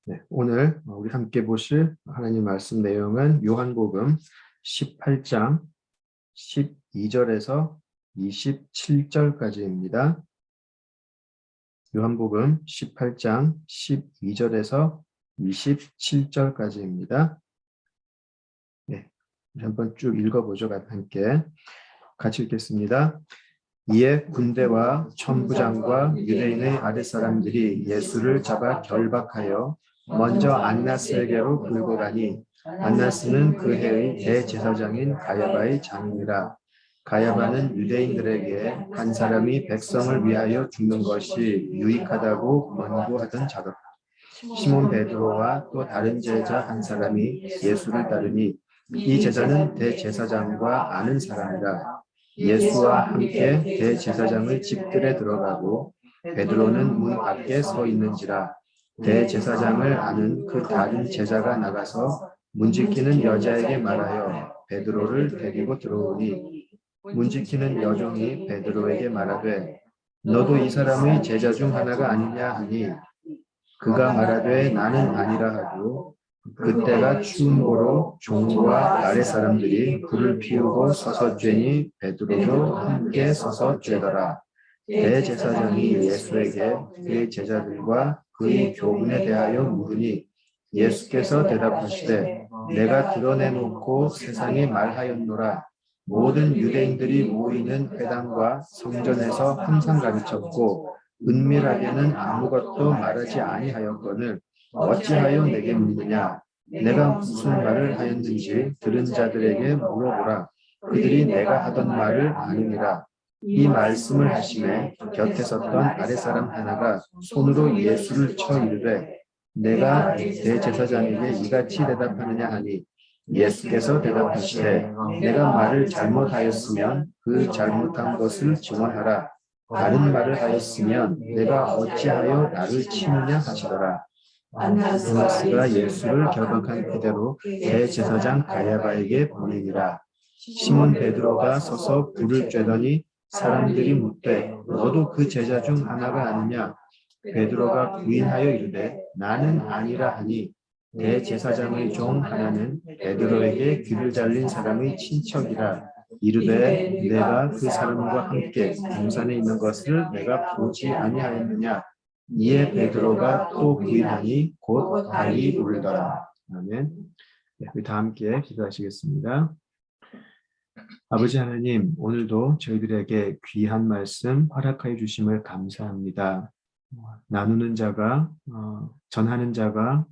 네, 오늘 우리 함께 보실 하나님 말씀 내용은 요한복음 18장 12절에서 27절까지입니다. 요한복음 18장 12절에서 27절까지입니다. 네, 한번 쭉 읽어보죠. 함께 같이 읽겠습니다. 이에 군대와 천부장과 유대인의 아랫사람들이 예수를 잡아 결박하여 먼저 안나스에게로 끌고 가니 안나스는 그 해의 대제사장인 가야바의 장이니라. 가야바는 유대인들에게 한 사람이 백성을 위하여 죽는 것이 유익하다고 권고하던 자더라. 시몬 베드로와 또 다른 제자 한 사람이 예수를 따르니 이 제자는 대제사장과 아는 사람이라. 예수와 함께 대제사장의 집들에 들어가고 베드로는 문 밖에 서 있는지라. 대제사장을 아는 그 다른 제자가 나가서 문지키는 여자에게 말하여 베드로를 데리고 들어오니 문지키는 여종이 베드로에게 말하되 너도 이 사람의 제자 중 하나가 아니냐 하니 그가 말하되 나는 아니라 하고 그때가 추운 고로 종과 아랫사람들이 불을 피우고 서서 쬐니 베드로도 함께 서서 쬐더라. 대제사장이 예수에게 그의 제자들과 그의 교훈에 대하여 물으니 예수께서 대답하시되 내가 드러내놓고 세상에 말하였노라. 모든 유대인들이 모이는 회당과 성전에서 항상 가르쳤고 은밀하게는 아무것도 말하지 아니하였거늘 어찌하여 내게 묻느냐. 내가 무슨 말을 하였는지 들은 자들에게 물어보라. 그들이 내가 하던 말을 아느니라. 이 말씀을 하심에 곁에 섰던 아랫사람 하나가 손으로 예수를 쳐 이르되 내가 대제사장에게 이같이 대답하느냐 하니 예수께서 대답하시되 내가 말을 잘못하였으면 그 잘못한 것을 증언하라. 다른 말을 하였으면 내가 어찌하여 나를 치느냐 하시더라. 안나스가 예수를 결박한 그대로 대제사장 가야바에게 보내니라. 시몬 베드로가 서서 불을 쬐더니 사람들이 묻되 너도 그 제자 중 하나가 아니냐. 베드로가 부인하여 이르되 나는 아니라 하니 대제사장의 종 하나는 베드로에게 귀를 잘린 사람의 친척이라. 이르되 내가 그 사람과 함께 동산에 있는 것을 내가 보지 아니하였느냐. 이에 베드로가 또 부인하니 곧 달이 울더라. 아멘. 네, 우리 다 함께 기도하시겠습니다. 아버지 하나님, 오늘도 저희들에게 귀한 말씀 허락하여 주심을 감사합니다. 나누는 자가 전하는 자가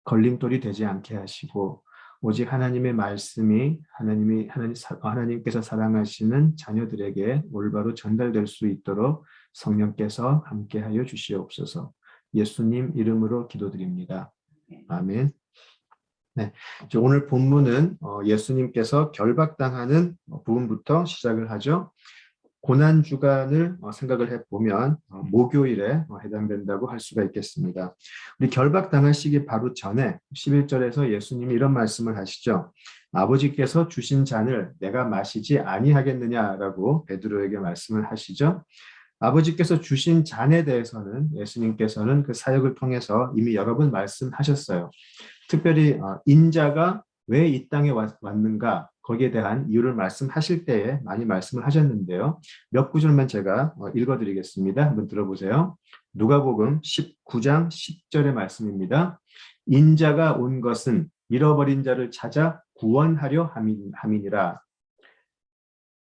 걸림돌이 되지 않게 하시고 오직 하나님의 말씀이 하나님께서 사랑하시는 자녀들에게 올바로 전달될 수 있도록 성령께서 함께하여 주시옵소서. 예수님 이름으로 기도드립니다. 아멘. 네, 오늘 본문은 예수님께서 결박당하는 부분부터 시작을 하죠. 고난주간을 생각을 해보면 목요일에 해당된다고 할 수가 있겠습니다. 우리 결박당하시기 바로 전에 11절에서 예수님이 이런 말씀을 하시죠. 아버지께서 주신 잔을 내가 마시지 아니하겠느냐라고 베드로에게 말씀을 하시죠. 아버지께서 주신 잔에 대해서는 예수님께서는 그 사역을 통해서 이미 여러 번 말씀하셨어요. 특별히 인자가 왜 이 땅에 왔는가 거기에 대한 이유를 말씀하실 때에 많이 말씀을 하셨는데요. 몇 구절만 제가 읽어드리겠습니다. 한번 들어보세요. 누가복음 19장 10절의 말씀입니다. 인자가 온 것은 잃어버린 자를 찾아 구원하려 함이니라.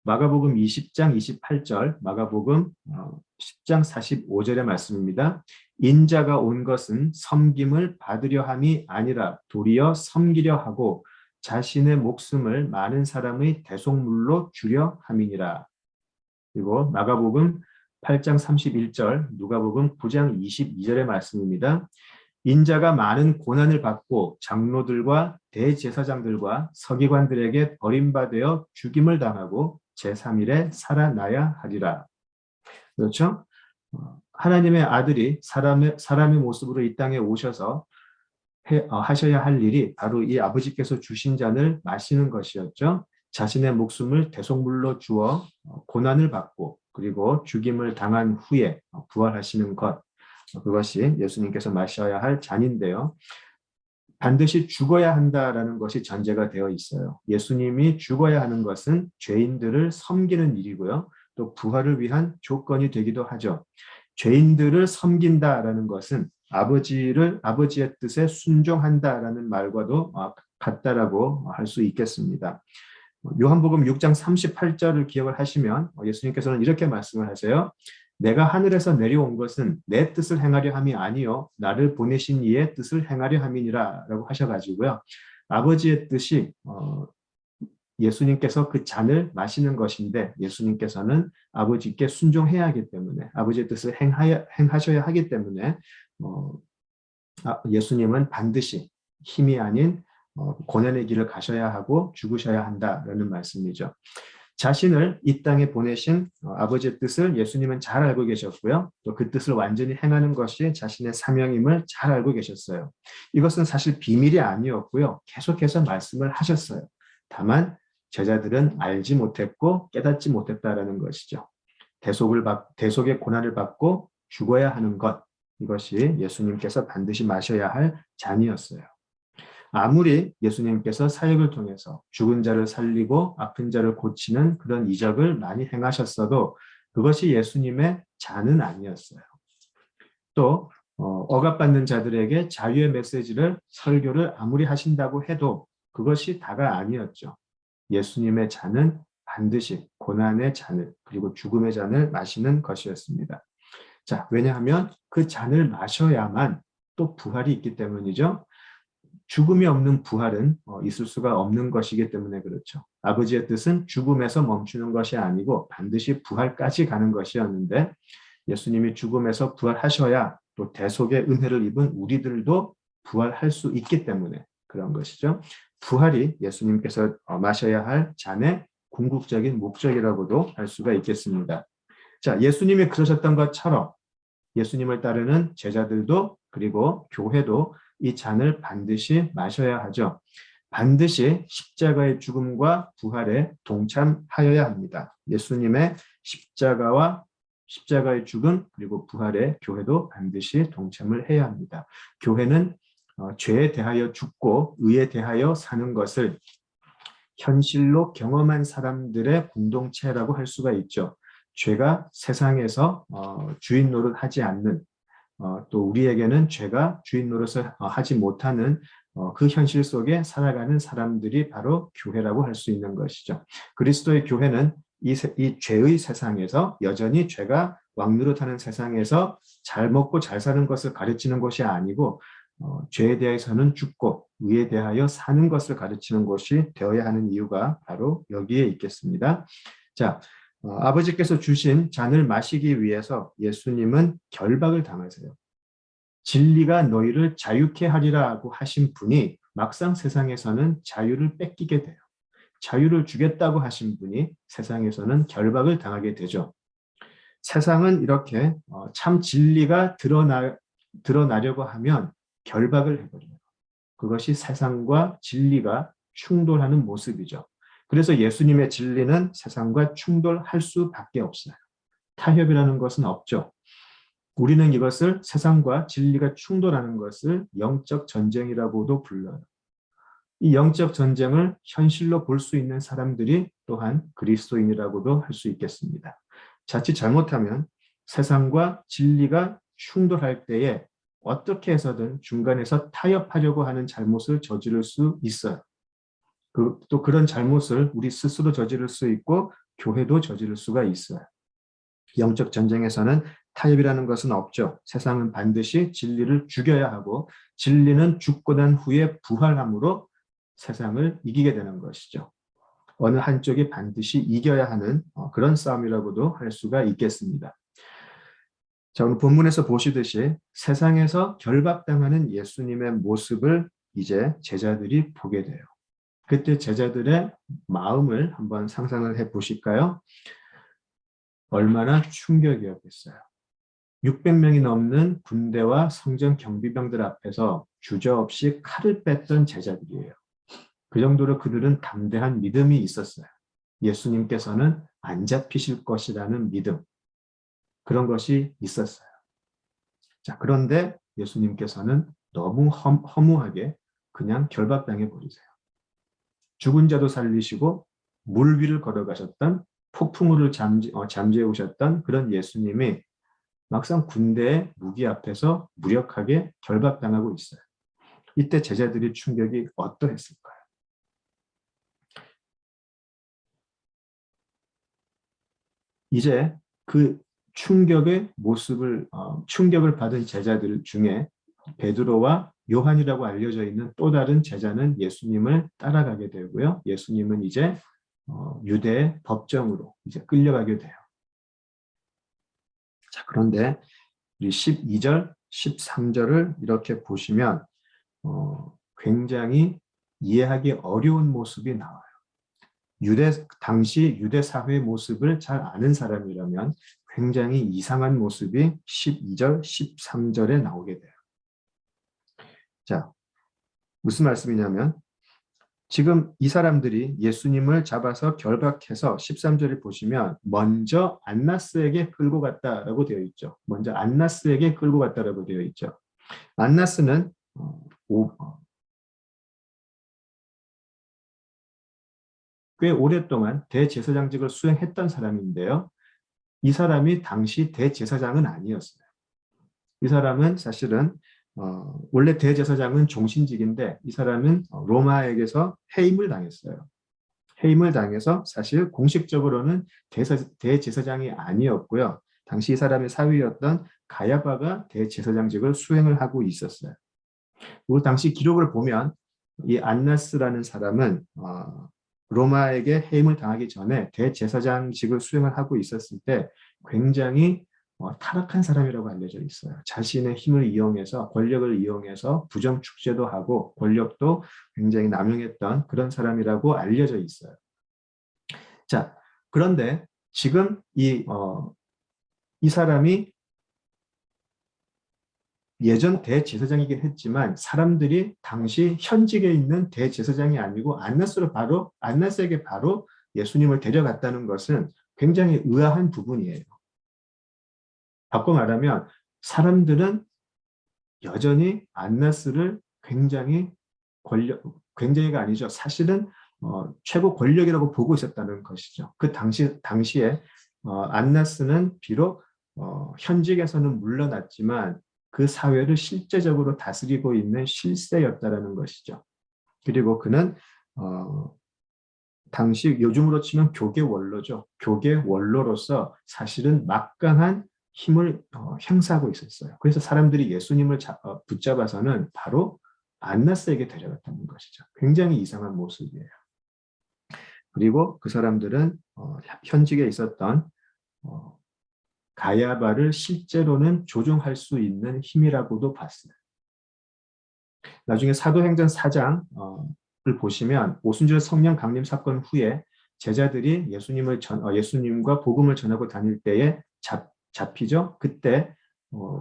마가복음 20장 28절, 마가복음 10장 45절의 말씀입니다. 인자가 온 것은 섬김을 받으려 함이 아니라 도리어 섬기려 하고 자신의 목숨을 많은 사람의 대속물로 주려 함이니라. 그리고 마가복음 8장 31절, 누가복음 9장 22절의 말씀입니다. 인자가 많은 고난을 받고 장로들과 대제사장들과 서기관들에게 버림받아 죽임을 당하고 제3일에 살아나야 하리라. 그렇죠? 하나님의 아들이 사람의 모습으로 이 땅에 오셔서 하셔야 할 일이 바로 이 아버지께서 주신 잔을 마시는 것이었죠. 자신의 목숨을 대속물로 주어 고난을 받고 그리고 죽임을 당한 후에 부활하시는 것. 그것이 예수님께서 마셔야 할 잔인데요. 반드시 죽어야 한다라는 것이 전제가 되어 있어요. 예수님이 죽어야 하는 것은 죄인들을 섬기는 일이고요. 또 부활을 위한 조건이 되기도 하죠. 죄인들을 섬긴다라는 것은 아버지의 뜻에 순종한다라는 말과도 같다라고 할 수 있겠습니다. 요한복음 6장 38절을 기억을 하시면 예수님께서는 이렇게 말씀을 하세요. 내가 하늘에서 내려온 것은 내 뜻을 행하려 함이 아니요 나를 보내신 이의 뜻을 행하려 함이니라 라고 하셔가지고요. 아버지의 뜻이 예수님께서 그 잔을 마시는 것인데 예수님께서는 아버지께 순종해야 하기 때문에 아버지의 뜻을 행하셔야 하기 때문에 예수님은 반드시 힘이 아닌 고난의 길을 가셔야 하고 죽으셔야 한다라는 말씀이죠. 자신을 이 땅에 보내신 아버지의 뜻을 예수님은 잘 알고 계셨고요. 또 그 뜻을 완전히 행하는 것이 자신의 사명임을 잘 알고 계셨어요. 이것은 사실 비밀이 아니었고요. 계속해서 말씀을 하셨어요. 다만 제자들은 알지 못했고 깨닫지 못했다라는 것이죠. 대속의 고난을 받고 죽어야 하는 것, 이것이 예수님께서 반드시 마셔야 할 잔이었어요. 아무리 예수님께서 사역을 통해서 죽은 자를 살리고 아픈 자를 고치는 그런 이적을 많이 행하셨어도 그것이 예수님의 잔은 아니었어요. 또 억압받는 자들에게 자유의 메시지를 설교를 아무리 하신다고 해도 그것이 다가 아니었죠. 예수님의 잔은 반드시 고난의 잔을 그리고 죽음의 잔을 마시는 것이었습니다. 자, 왜냐하면 그 잔을 마셔야만 또 부활이 있기 때문이죠. 죽음이 없는 부활은 있을 수가 없는 것이기 때문에 그렇죠. 아버지의 뜻은 죽음에서 멈추는 것이 아니고 반드시 부활까지 가는 것이었는데 예수님이 죽음에서 부활하셔야 또 대속의 은혜를 입은 우리들도 부활할 수 있기 때문에 그런 것이죠. 부활이 예수님께서 마셔야 할 잔의 궁극적인 목적이라고도 할 수가 있겠습니다. 자, 예수님이 그러셨던 것처럼 예수님을 따르는 제자들도 그리고 교회도 이 잔을 반드시 마셔야 하죠. 반드시 십자가의 죽음과 부활에 동참하여야 합니다. 예수님의 십자가의 죽음 그리고 부활에 교회도 반드시 동참을 해야 합니다. 교회는 죄에 대하여 죽고 의에 대하여 사는 것을 현실로 경험한 사람들의 공동체라고 할 수가 있죠. 죄가 세상에서 주인 노릇하지 않는 또 우리에게는 죄가 주인 노릇을 하지 못하는 그 현실 속에 살아가는 사람들이 바로 교회라고 할 수 있는 것이죠. 그리스도의 교회는 이 죄의 세상에서 여전히 죄가 왕노릇하는 세상에서 잘 먹고 잘 사는 것을 가르치는 것이 아니고 죄에 대해서는 죽고 의에 대하여 사는 것을 가르치는 것이 되어야 하는 이유가 바로 여기에 있겠습니다. 자, 아버지께서 주신 잔을 마시기 위해서 예수님은 결박을 당하세요. 진리가 너희를 자유케 하리라고 하신 분이 막상 세상에서는 자유를 뺏기게 돼요. 자유를 주겠다고 하신 분이 세상에서는 결박을 당하게 되죠. 세상은 이렇게 참 진리가 드러나려고 하면 결박을 해버려요. 그것이 세상과 진리가 충돌하는 모습이죠. 그래서 예수님의 진리는 세상과 충돌할 수밖에 없어요. 타협이라는 것은 없죠. 우리는 이것을 세상과 진리가 충돌하는 것을 영적 전쟁이라고도 불러요. 이 영적 전쟁을 현실로 볼 수 있는 사람들이 또한 그리스도인이라고도 할 수 있겠습니다. 자칫 잘못하면 세상과 진리가 충돌할 때에 어떻게 해서든 중간에서 타협하려고 하는 잘못을 저지를 수 있어요. 또 그런 잘못을 우리 스스로 저지를 수 있고 교회도 저지를 수가 있어요. 영적 전쟁에서는 타협이라는 것은 없죠. 세상은 반드시 진리를 죽여야 하고 진리는 죽고 난 후에 부활함으로 세상을 이기게 되는 것이죠. 어느 한쪽이 반드시 이겨야 하는 그런 싸움이라고도 할 수가 있겠습니다. 자, 오늘 본문에서 보시듯이 세상에서 결박당하는 예수님의 모습을 이제 제자들이 보게 돼요. 그때 제자들의 마음을 한번 상상을 해 보실까요? 얼마나 충격이었겠어요. 600명이 넘는 군대와 성전 경비병들 앞에서 주저없이 칼을 뺐던 제자들이에요. 그 정도로 그들은 담대한 믿음이 있었어요. 예수님께서는 안 잡히실 것이라는 믿음. 그런 것이 있었어요. 자, 그런데 예수님께서는 너무 허무하게 그냥 결박당해 버리세요. 죽은 자도 살리시고 물 위를 걸어가셨던 폭풍우를 잠재해 오셨던 그런 예수님이 막상 군대의 무기 앞에서 무력하게 결박당하고 있어요. 이때 제자들의 충격이 어떠했을까요? 이제 그 충격을 받은 제자들 중에 베드로와 요한이라고 알려져 있는 또 다른 제자는 예수님을 따라가게 되고요. 예수님은 이제 유대 법정으로 이제 끌려가게 돼요. 자, 그런데 우리 12절, 13절을 이렇게 보시면 굉장히 이해하기 어려운 모습이 나와요. 당시 유대 사회의 모습을 잘 아는 사람이라면 굉장히 이상한 모습이 12절, 13절에 나오게 돼요. 자, 무슨 말씀이냐면 지금 이 사람들이 예수님을 잡아서 결박해서 13절을 보시면 먼저 안나스에게 끌고 갔다라고 되어 있죠. 먼저 안나스에게 끌고 갔다라고 되어 있죠. 안나스는 꽤 오랫동안 대제사장직을 수행했던 사람인데요. 이 사람이 당시 대제사장은 아니었어요. 이 사람은 사실은 원래 대제사장은 종신직인데 이 사람은 로마에게서 해임을 당했어요. 해임을 당해서 사실 공식적으로는 대제사장이 아니었고요. 당시 이 사람의 사위였던 가야바가 대제사장직을 수행을 하고 있었어요. 그리고 당시 기록을 보면 이 안나스라는 사람은 로마에게 해임을 당하기 전에 대제사장직을 수행을 하고 있었을 때 굉장히 타락한 사람이라고 알려져 있어요. 자신의 힘을 이용해서 권력을 이용해서 부정축제도 하고 권력도 굉장히 남용했던 그런 사람이라고 알려져 있어요. 자, 그런데 지금 이 사람이 예전 대제사장이긴 했지만 사람들이 당시 현직에 있는 대제사장이 아니고 안나스에게 바로 예수님을 데려갔다는 것은 굉장히 의아한 부분이에요. 바꿔 말하면 사람들은 여전히 안나스를 굉장히가 아니죠. 사실은 최고 권력이라고 보고 있었다는 것이죠. 그 당시에 안나스는 비록 현직에서는 물러났지만 그 사회를 실제적으로 다스리고 있는 실세였다라는 것이죠. 그리고 그는 당시 요즘으로 치면 교계 원로죠. 교계 원로로서 사실은 막강한 힘을 행사하고 있었어요. 그래서 사람들이 예수님을 붙잡아서는 바로 안나스에게 데려갔다는 것이죠. 굉장히 이상한 모습이에요. 그리고 그 사람들은 현직에 있었던 가야바를 실제로는 조종할 수 있는 힘이라고도 봤어요. 나중에 사도행전 4장을 보시면 오순절 성령 강림 사건 후에 제자들이 예수님과 복음을 전하고 다닐 때에 잡히죠. 그때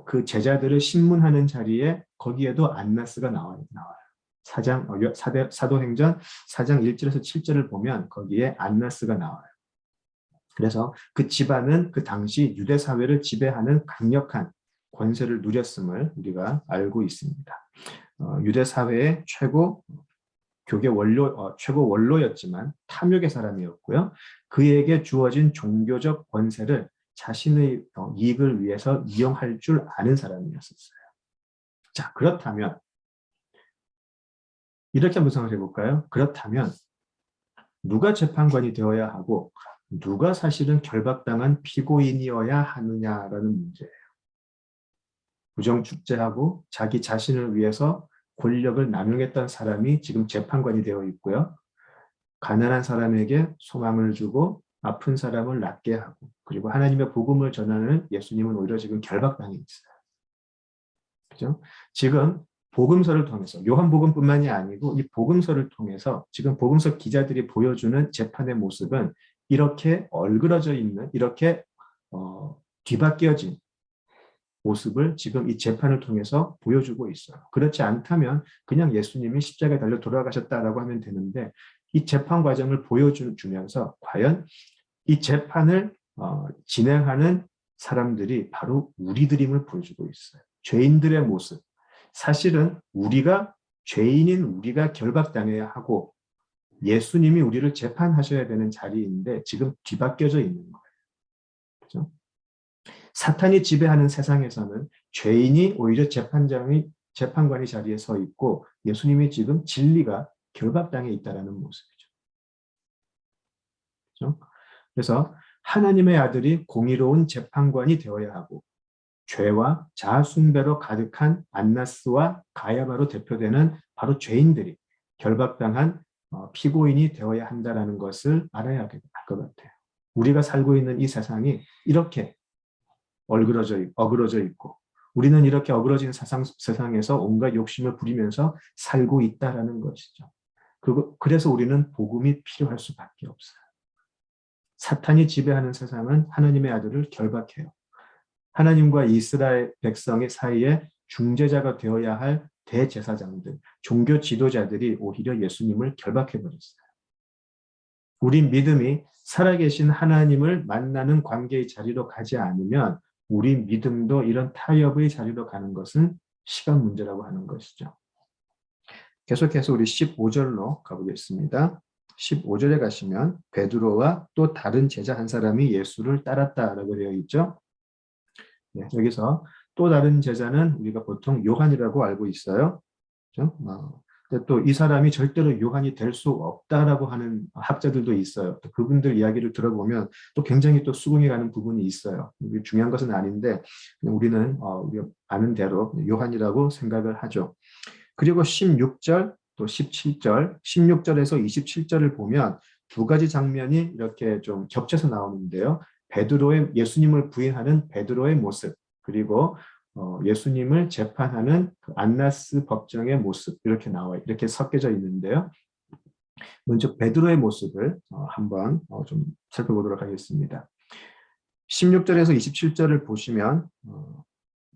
그 제자들을 신문하는 자리에 거기에도 안나스가 나와요. 사도행전 4장 1절에서 7절을 보면 거기에 안나스가 나와요. 그래서 그 집안은 그 당시 유대 사회를 지배하는 강력한 권세를 누렸음을 우리가 알고 있습니다. 유대 사회의 최고 원로였지만 탐욕의 사람이었고요. 그에게 주어진 종교적 권세를 자신의 이익을 위해서 이용할 줄 아는 사람이었어요. 자, 그렇다면 이렇게 한번 생각해 볼까요? 그렇다면 누가 재판관이 되어야 하고 누가 사실은 결박당한 피고인이어야 하느냐라는 문제예요. 부정축제하고 자기 자신을 위해서 권력을 남용했던 사람이 지금 재판관이 되어 있고요. 가난한 사람에게 소망을 주고 아픈 사람을 낫게 하고 그리고 하나님의 복음을 전하는 예수님은 오히려 지금 결박당해 있어요. 그죠? 지금 복음서를 통해서 요한복음뿐만이 아니고 이 복음서를 통해서 지금 복음서 기자들이 보여주는 재판의 모습은 이렇게 얼그러져 있는 이렇게 뒤바뀌어진 모습을 지금 이 재판을 통해서 보여주고 있어요. 그렇지 않다면 그냥 예수님이 십자가에 달려 돌아가셨다라고 하면 되는데 이 재판 과정을 보여주면서 과연 이 재판을 진행하는 사람들이 바로 우리들임을 보여주고 있어요. 죄인들의 모습. 사실은 우리가 죄인인 우리가 결박당해야 하고 예수님이 우리를 재판하셔야 되는 자리인데 지금 뒤바뀌어져 있는 거예요. 그렇죠? 사탄이 지배하는 세상에서는 죄인이 오히려 재판관의 자리에 서 있고 예수님이 지금 진리가 결박당해 있다는 모습이죠. 그렇죠? 그래서 하나님의 아들이 공의로운 재판관이 되어야 하고 죄와 자아숭배로 가득한 안나스와 가야바로 대표되는 바로 죄인들이 결박당한 피고인이 되어야 한다는 것을 알아야 할 것 같아요. 우리가 살고 있는 이 세상이 이렇게 어그러져 있고 우리는 이렇게 어그러진 세상에서 온갖 욕심을 부리면서 살고 있다는 것이죠. 그래서 우리는 복음이 필요할 수밖에 없어요. 사탄이 지배하는 세상은 하나님의 아들을 결박해요. 하나님과 이스라엘 백성의 사이에 중재자가 되어야 할 대제사장들, 종교 지도자들이 오히려 예수님을 결박해버렸어요. 우리 믿음이 살아계신 하나님을 만나는 관계의 자리로 가지 않으면 우리 믿음도 이런 타협의 자리로 가는 것은 시간 문제라고 하는 것이죠. 계속해서 우리 15절로 가보겠습니다. 15절에 가시면 베드로와 또 다른 제자 한 사람이 예수를 따랐다라고 되어 있죠. 네, 여기서 또 다른 제자는 우리가 보통 요한이라고 알고 있어요. 그렇죠? 또 이 사람이 절대로 요한이 될 수 없다라고 하는 학자들도 있어요. 또 그분들 이야기를 들어보면 또 굉장히 또 수긍이 가는 부분이 있어요. 중요한 것은 아닌데 우리는 우리가 아는 대로 요한이라고 생각을 하죠. 그리고 16절 또 17절, 16절에서 27절을 보면 두 가지 장면이 이렇게 좀 겹쳐서 나오는데요. 예수님을 부인하는 베드로의 모습, 그리고 예수님을 재판하는 그 안나스 법정의 모습 이렇게 이렇게 섞여져 있는데요. 먼저 베드로의 모습을 한번 좀 살펴보도록 하겠습니다. 16절에서 27절을 보시면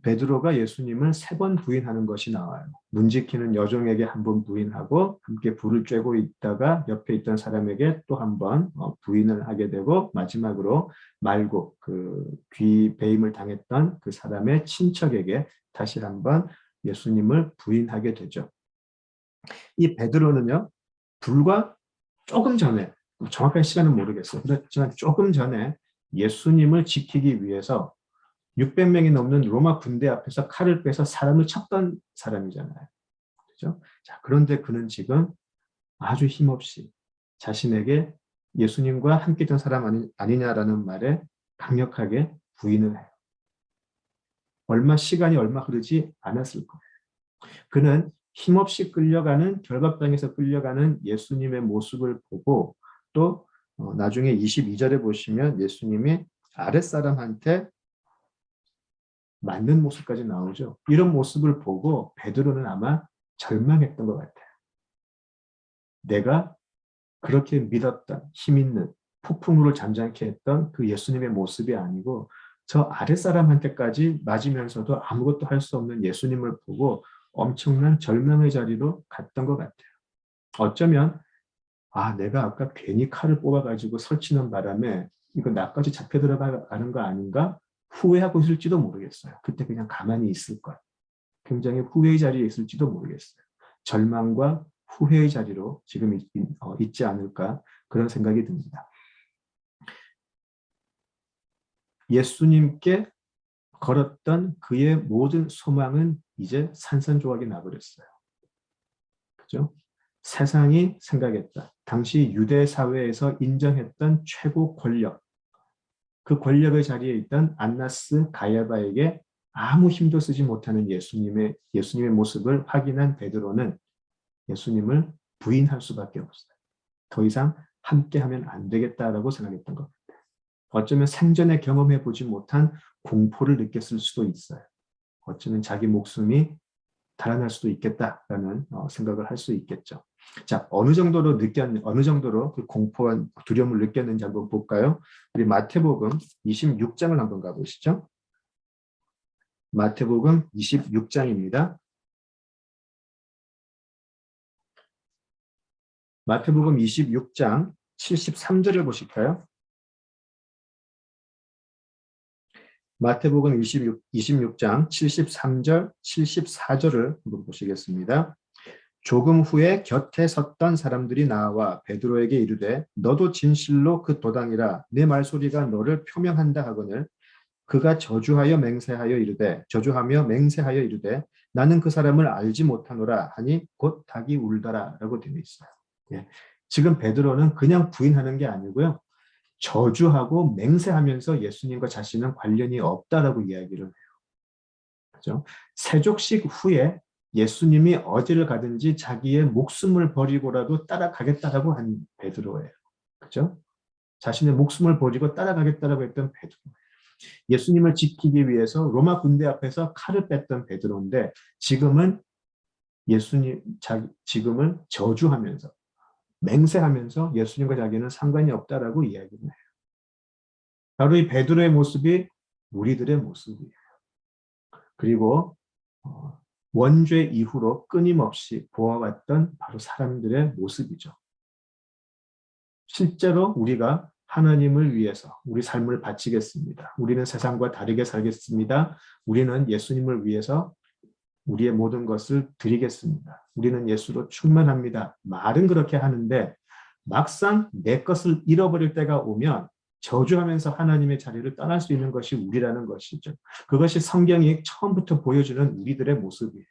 베드로가 예수님을 3번 부인하는 것이 나와요. 문 지키는 여종에게 한 번 부인하고 함께 불을 쬐고 있다가 옆에 있던 사람에게 또 한 번 부인을 하게 되고 마지막으로 말고 그 귀 배임을 당했던 그 사람의 친척에게 다시 한번 예수님을 부인하게 되죠. 이 베드로는요, 불과 조금 전에, 정확한 시간은 모르겠어요. 그렇지만 조금 전에 예수님을 지키기 위해서 600명이 넘는 로마 군대 앞에서 칼을 빼서 사람을 쳤던 사람이잖아요. 그렇죠? 자, 그런데 그는 지금 아주 힘없이 자신에게 예수님과 함께 있던 사람 아니냐라는 말에 강력하게 부인을 해요. 시간이 얼마 흐르지 않았을 거예요. 그는 힘없이 결박당해서 끌려가는 예수님의 모습을 보고 또 나중에 22절에 보시면 예수님이 아랫사람한테 맞는 모습까지 나오죠. 이런 모습을 보고 베드로는 아마 절망했던 것 같아요. 내가 그렇게 믿었던 힘 있는 폭풍우를 잠잠케 했던 그 예수님의 모습이 아니고 저 아랫사람한테까지 맞으면서도 아무것도 할 수 없는 예수님을 보고 엄청난 절망의 자리로 갔던 것 같아요. 어쩌면 내가 아까 괜히 칼을 뽑아가지고 설치는 바람에 이거 나까지 잡혀 들어가는 거 아닌가? 후회하고 있을지도 모르겠어요. 그때 그냥 가만히 있을 거예요. 굉장히 후회의 자리에 있을지도 모르겠어요. 절망과 후회의 자리로 지금 있지 않을까 그런 생각이 듭니다. 예수님께 걸었던 그의 모든 소망은 이제 산산조각이 나버렸어요. 그죠? 세상이 생각했다. 당시 유대 사회에서 인정했던 최고 권력, 그 권력의 자리에 있던 안나스 가야바에게 아무 힘도 쓰지 못하는 예수님의 모습을 확인한 베드로는 예수님을 부인할 수밖에 없어요. 더 이상 함께하면 안 되겠다라고 생각했던 것 같아요. 어쩌면 생전에 경험해 보지 못한 공포를 느꼈을 수도 있어요. 어쩌면 자기 목숨이 달아날 수도 있겠다라는 생각을 할 수 있겠죠. 자, 어느 정도로 그 공포와 두려움을 느꼈는지 한번 볼까요? 우리 마태복음 26장을 한번 가보시죠. 마태복음 26장입니다. 마태복음 26장 73절을 보실까요? 마태복음 26장 73절, 74절을 한번 보시겠습니다. 조금 후에 곁에 섰던 사람들이 나와 베드로에게 이르되 너도 진실로 그 도당이라 내 말소리가 너를 표명한다 하거늘 그가 저주하며 맹세하여 이르되 나는 그 사람을 알지 못하노라 하니 곧 닭이 울더라라고 되어 있어요. 예. 지금 베드로는 그냥 부인하는 게 아니고요. 저주하고 맹세하면서 예수님과 자신은 관련이 없다라고 이야기를 해요. 그죠? 세족식 후에 예수님이 어디를 가든지 자기의 목숨을 버리고라도 따라가겠다라고 한 베드로예요. 그죠? 자신의 목숨을 버리고 따라가겠다라고 했던 베드로. 예수님을 지키기 위해서 로마 군대 앞에서 칼을 뺐던 베드로인데 지금은 지금은 저주하면서 맹세하면서 예수님과 자기는 상관이 없다라고 이야기를 해요. 바로 이 베드로의 모습이 우리들의 모습이에요. 그리고 원죄 이후로 끊임없이 보아왔던 바로 사람들의 모습이죠. 실제로 우리가 하나님을 위해서 우리 삶을 바치겠습니다. 우리는 세상과 다르게 살겠습니다. 우리는 예수님을 위해서 우리의 모든 것을 드리겠습니다. 우리는 예수로 충만합니다. 말은 그렇게 하는데 막상 내 것을 잃어버릴 때가 오면 저주하면서 하나님의 자리를 떠날 수 있는 것이 우리라는 것이죠. 그것이 성경이 처음부터 보여주는 우리들의 모습이에요.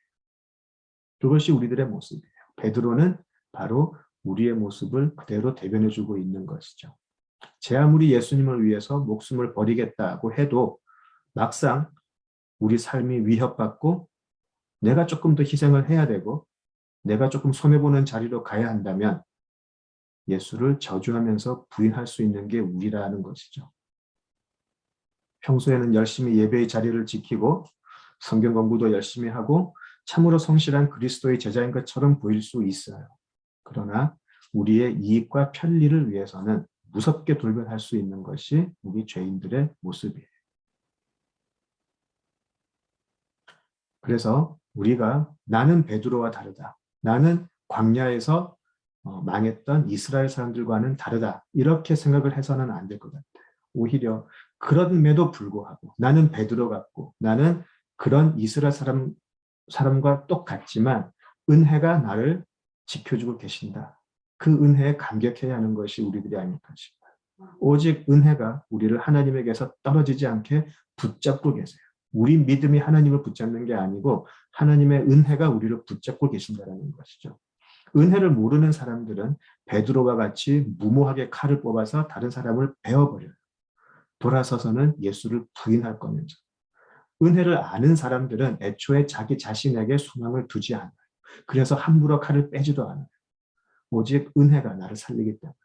그것이 우리들의 모습이에요. 베드로는 바로 우리의 모습을 그대로 대변해주고 있는 것이죠. 제 아무리 예수님을 위해서 목숨을 버리겠다고 해도 막상 우리 삶이 위협받고 내가 조금 더 희생을 해야 되고 내가 조금 손해보는 자리로 가야 한다면 예수를 저주하면서 부인할 수 있는 게 우리라는 것이죠. 평소에는 열심히 예배의 자리를 지키고 성경 공부도 열심히 하고 참으로 성실한 그리스도의 제자인 것처럼 보일 수 있어요. 그러나 우리의 이익과 편리를 위해서는 무섭게 돌변할 수 있는 것이 우리 죄인들의 모습이에요. 그래서 우리가 나는 베드로와 다르다. 나는 광야에서 망했던 이스라엘 사람들과는 다르다. 이렇게 생각을 해서는 안 될 것 같아요. 오히려 그럼에도 불구하고 나는 베드로 같고 나는 그런 이스라엘 사람과 똑같지만 은혜가 나를 지켜주고 계신다. 그 은혜에 감격해야 하는 것이 우리들이 아닐까 싶어요. 오직 은혜가 우리를 하나님에게서 떨어지지 않게 붙잡고 계세요. 우리 믿음이 하나님을 붙잡는 게 아니고 하나님의 은혜가 우리를 붙잡고 계신다는 것이죠. 은혜를 모르는 사람들은 베드로와 같이 무모하게 칼을 뽑아서 다른 사람을 베어버려요. 돌아서서는 예수를 부인할 거면서. 은혜를 아는 사람들은 애초에 자기 자신에게 소망을 두지 않아요. 그래서 함부로 칼을 빼지도 않아요. 오직 은혜가 나를 살리기 때문에.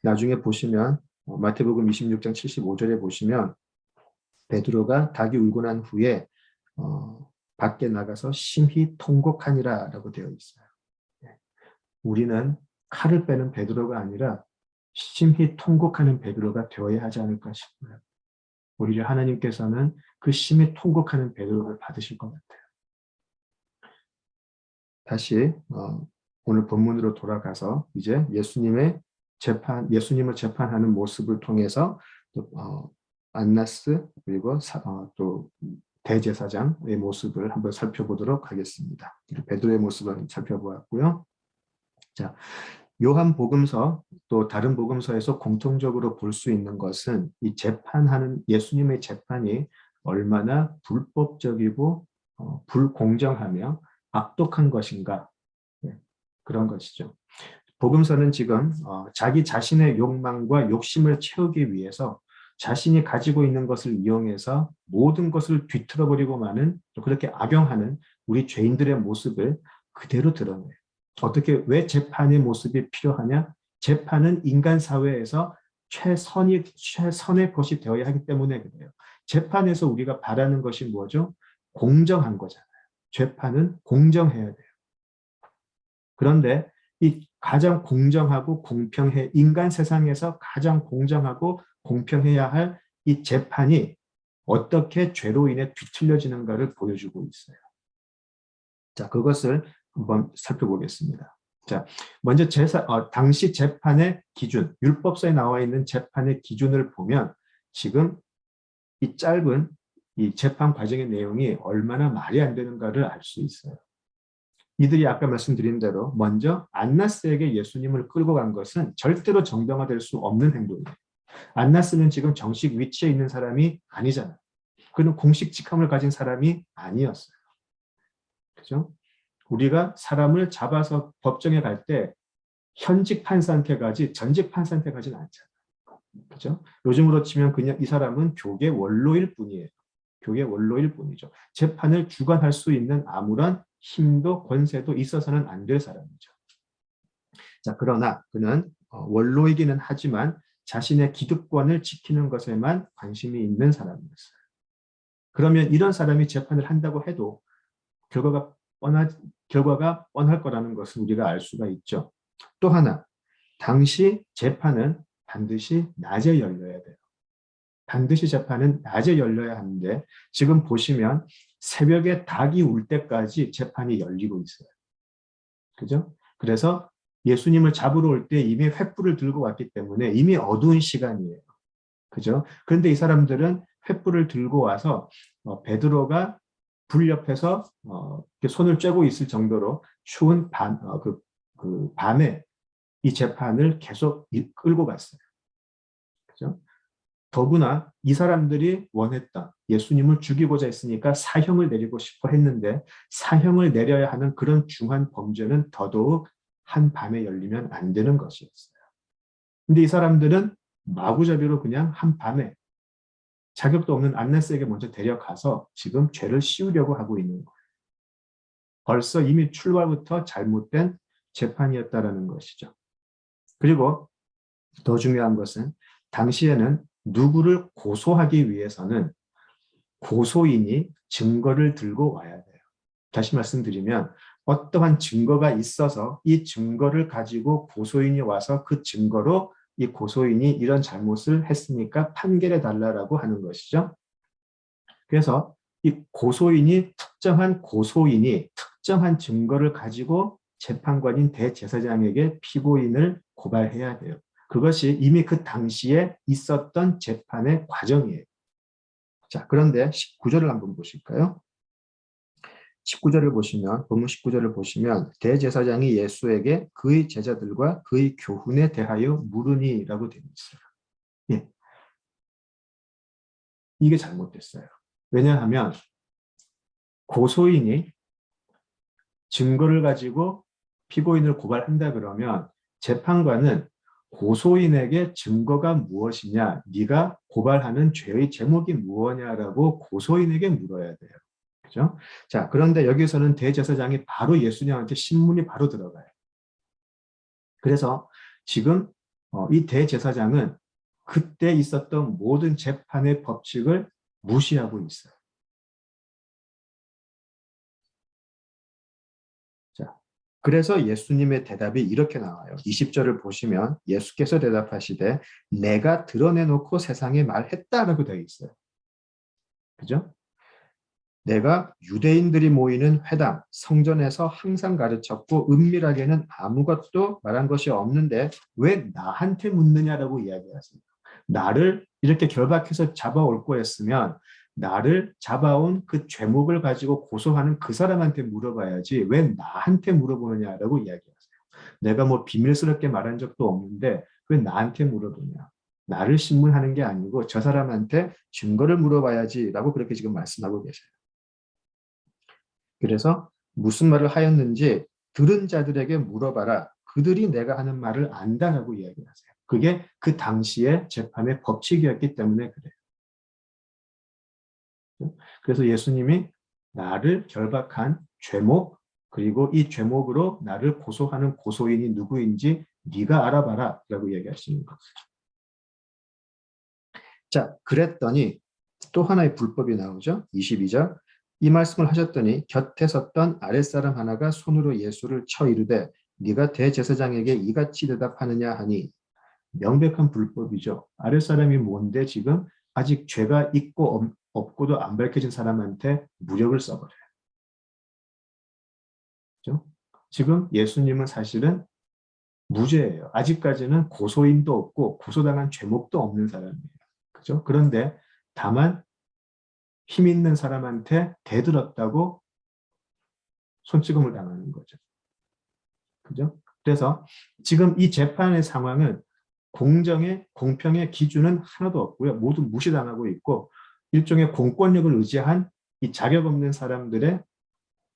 나중에 보시면 마태복음 26장 75절에 보시면 베드로가 닭이 울고 난 후에 밖에 나가서 심히 통곡하니라 라고 되어 있어요. 우리는 칼을 빼는 베드로가 아니라 심히 통곡하는 베드로가 되어야 하지 않을까 싶어요. 오히려 하나님께서는 그 심히 통곡하는 베드로를 받으실 것 같아요. 다시 오늘 본문으로 돌아가서 이제 예수님을 재판하는 모습을 통해서 안나스 그리고 또 대제사장의 모습을 한번 살펴보도록 하겠습니다. 베드로의 모습을 살펴보았고요. 자, 요한복음서 또 다른 복음서에서 공통적으로 볼 수 있는 것은 이 재판하는 예수님의 재판이 얼마나 불법적이고 불공정하며 악독한 것인가, 그런 것이죠. 복음서는 지금 자기 자신의 욕망과 욕심을 채우기 위해서 자신이 가지고 있는 것을 이용해서 모든 것을 뒤틀어버리고 마는 그렇게 악용하는 우리 죄인들의 모습을 그대로 드러내요. 왜 재판의 모습이 필요하냐? 재판은 인간 사회에서 최선의 것이 되어야 하기 때문에 그래요. 재판에서 우리가 바라는 것이 뭐죠? 공정한 거잖아요. 재판은 공정해야 돼요. 그런데 이 가장 공정하고 인간 세상에서 가장 공정하고 공평해야 할 이 재판이 어떻게 죄로 인해 뒤틀려지는가를 보여주고 있어요. 자, 그것을 한번 살펴보겠습니다. 자, 먼저 당시 재판의 기준, 율법서에 나와 있는 재판의 기준을 보면 지금 이 짧은 이 재판 과정의 내용이 얼마나 말이 안 되는가를 알 수 있어요. 이들이 아까 말씀드린 대로 먼저 안나스에게 예수님을 끌고 간 것은 절대로 정당화될 수 없는 행동이에요. 안나스는 지금 정식 위치에 있는 사람이 아니잖아요. 그는 공식 직함을 가진 사람이 아니었어요. 그죠? 우리가 사람을 잡아서 법정에 갈 때 현직 판사한테 가지 전직 판사한테 가진 않잖아요. 그죠? 요즘으로 치면 그냥 이 사람은 교계 원로일 뿐이에요. 교계 원로일 뿐이죠. 재판을 주관할 수 있는 아무런 힘도 권세도 있어서는 안 될 사람이죠. 자, 그러나 그는 원로이기는 하지만 자신의 기득권을 지키는 것에만 관심이 있는 사람이었어요. 그러면 이런 사람이 재판을 한다고 해도 결과가 뻔할 거라는 것을 우리가 알 수가 있죠. 또 하나, 당시 재판은 반드시 낮에 열려야 돼요. 반드시 재판은 낮에 열려야 하는데 지금 보시면 새벽에 닭이 울 때까지 재판이 열리고 있어요. 그죠? 그래서 예수님을 잡으러 올 때 이미 횃불을 들고 왔기 때문에 이미 어두운 시간이에요. 그죠? 그런데 이 사람들은 횃불을 들고 와서 베드로가 불 옆에서 손을 쬐고 있을 정도로 추운 밤에 이 재판을 계속 끌고 갔어요. 그죠? 더구나 이 사람들이 원했다. 예수님을 죽이고자 했으니까 사형을 내리고 싶어 했는데 사형을 내려야 하는 그런 중한 범죄는 더더욱 한 밤에 열리면 안 되는 것이었어요. 근데 이 사람들은 마구잡이로 그냥 한 밤에 자격도 없는 안나스에게 먼저 데려가서 지금 죄를 씌우려고 하고 있는 거예요. 벌써 이미 출발부터 잘못된 재판이었다라는 것이죠. 그리고 더 중요한 것은 당시에는 누구를 고소하기 위해서는 고소인이 증거를 들고 와야 돼요. 다시 말씀드리면 어떠한 증거가 있어서 이 증거를 가지고 고소인이 와서 그 증거로 이 고소인이 이런 잘못을 했으니까 판결해 달라고 하는 것이죠. 그래서 이 특정한 고소인이 특정한 증거를 가지고 재판관인 대제사장에게 피고인을 고발해야 돼요. 그것이 이미 그 당시에 있었던 재판의 과정이에요. 자, 그런데 19절을 한번 보실까요? 19절을 보시면, 본문 19절을 보시면 대제사장이 예수에게 그의 제자들과 그의 교훈에 대하여 물으니라고 되어 있어요. 예. 이게 잘못됐어요. 왜냐하면 고소인이 증거를 가지고 피고인을 고발한다 그러면 재판관은 고소인에게 증거가 무엇이냐, 네가 고발하는 죄의 제목이 무엇이냐라고 고소인에게 물어야 돼요. 그죠? 자, 그런데 여기서는 대제사장이 바로 예수님한테 신문이 바로 들어가요. 그래서 지금 이 대제사장은 그때 있었던 모든 재판의 법칙을 무시하고 있어요. 자, 그래서 예수님의 대답이 이렇게 나와요. 20절을 보시면 예수께서 대답하시되 내가 드러내놓고 세상에 말했다라고 되어 있어요. 그죠? 내가 유대인들이 모이는 회당, 성전에서 항상 가르쳤고 은밀하게는 아무것도 말한 것이 없는데 왜 나한테 묻느냐라고 이야기하세요. 나를 이렇게 결박해서 잡아올 거였으면 나를 잡아온 그 죄목을 가지고 고소하는 그 사람한테 물어봐야지 왜 나한테 물어보느냐라고 이야기하세요. 내가 뭐 비밀스럽게 말한 적도 없는데 왜 나한테 물어보냐. 나를 신문하는 게 아니고 저 사람한테 증거를 물어봐야지라고 그렇게 지금 말씀하고 계세요. 그래서 무슨 말을 하였는지 들은 자들에게 물어봐라. 그들이 내가 하는 말을 안다라고 이야기하세요. 그게 그 당시의 재판의 법칙이었기 때문에 그래요. 그래서 예수님이 나를 결박한 죄목, 그리고 이 죄목으로 나를 고소하는 고소인이 누구인지 네가 알아봐라 라고 얘기하시는 거죠. 자, 그랬더니 또 하나의 불법이 나오죠. 22절. 이 말씀을 하셨더니 곁에 섰던 아랫사람 하나가 손으로 예수를 쳐 이르되 네가 대제사장에게 이같이 대답하느냐 하니 명백한 불법이죠. 아랫사람이 뭔데 지금 아직 죄가 있고 없고도 안 밝혀진 사람한테 무력을 써버려요. 그렇죠? 지금 예수님은 사실은 무죄예요. 아직까지는 고소인도 없고 고소당한 죄목도 없는 사람이에요. 그죠? 그런데 다만 힘 있는 사람한테 대들었다고 손찌검을 당하는 거죠. 그죠? 그래서 지금 이 재판의 상황은 공정의, 공평의 기준은 하나도 없고요. 모두 무시당하고 있고 일종의 공권력을 의지한 이 자격 없는 사람들의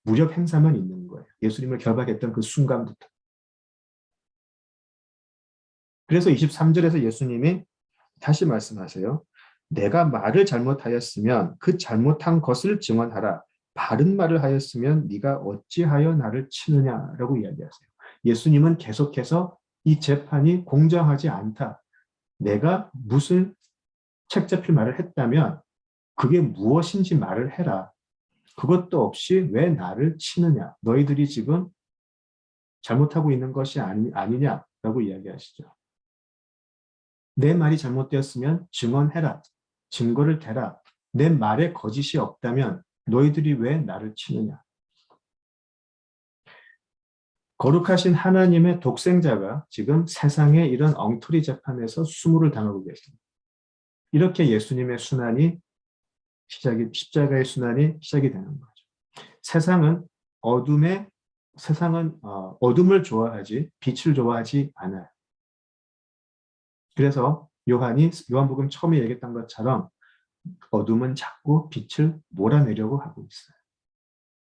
무력 행사만 있는 거예요. 예수님을 결박했던 그 순간부터. 그래서 23절에서 예수님이 다시 말씀하세요. 내가 말을 잘못하였으면 그 잘못한 것을 증언하라. 바른 말을 하였으면 네가 어찌하여 나를 치느냐라고 이야기하세요. 예수님은 계속해서 이 재판이 공정하지 않다. 내가 무슨 책 잡힐 말을 했다면 그게 무엇인지 말을 해라. 그것도 없이 왜 나를 치느냐. 너희들이 지금 잘못하고 있는 것이 아니냐라고 이야기하시죠. 내 말이 잘못되었으면 증언해라. 증거를 대라. 내 말에 거짓이 없다면 너희들이 왜 나를 치느냐. 거룩하신 하나님의 독생자가 지금 세상의 이런 엉터리 재판에서 수모를 당하고 계십니다. 이렇게 예수님의 순환이 십자가의 순환이 시작이 되는 거죠. 세상은 어둠을 좋아하지 빛을 좋아하지 않아요. 그래서 요한복음 처음에 얘기했던 것처럼 어둠은 자꾸 빛을 몰아내려고 하고 있어요.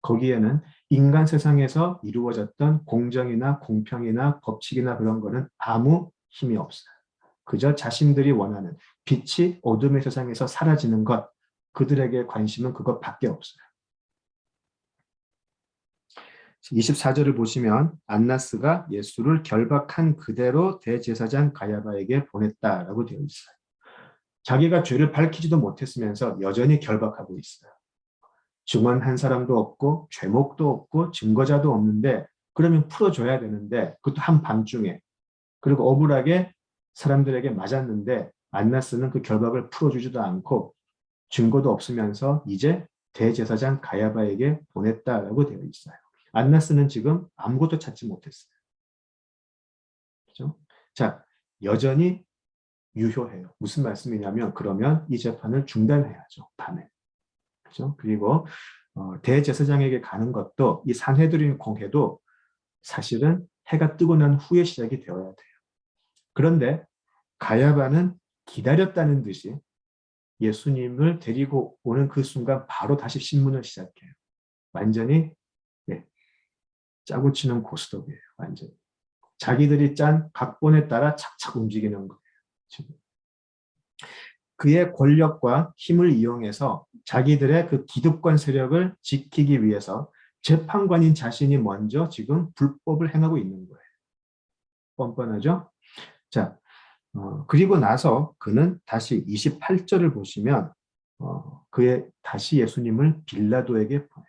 거기에는 인간 세상에서 이루어졌던 공정이나 공평이나 법칙이나 그런 거는 아무 힘이 없어요. 그저 자신들이 원하는 빛이 어둠의 세상에서 사라지는 것, 그들에게 관심은 그것밖에 없어요. 24절을 보시면 안나스가 예수를 결박한 그대로 대제사장 가야바에게 보냈다라고 되어 있어요. 자기가 죄를 밝히지도 못했으면서 여전히 결박하고 있어요. 증언한 사람도 없고 죄목도 없고 증거자도 없는데 그러면 풀어줘야 되는데 그것도 한밤중에 그리고 억울하게 사람들에게 맞았는데 안나스는 그 결박을 풀어주지도 않고 증거도 없으면서 이제 대제사장 가야바에게 보냈다라고 되어 있어요. 안나스는 지금 아무것도 찾지 못했어요. 그렇죠? 자, 여전히 유효해요. 무슨 말씀이냐면 그러면 이 재판을 중단해야죠. 밤에. 그렇죠? 그리고 대제사장에게 가는 것도 이 산헤드린 공회도 사실은 해가 뜨고 난 후에 시작이 되어야 돼요. 그런데 가야바는 기다렸다는 듯이 예수님을 데리고 오는 그 순간 바로 다시 신문을 시작해요. 완전히 짜고 치는 고스톱이에요. 완전히. 자기들이 짠 각본에 따라 착착 움직이는 거예요. 지금. 그의 권력과 힘을 이용해서 자기들의 그 기득권 세력을 지키기 위해서 재판관인 자신이 먼저 지금 불법을 행하고 있는 거예요. 뻔뻔하죠? 자, 그리고 나서 그는 다시 28절을 보시면 그의 다시 예수님을 빌라도에게 보내요.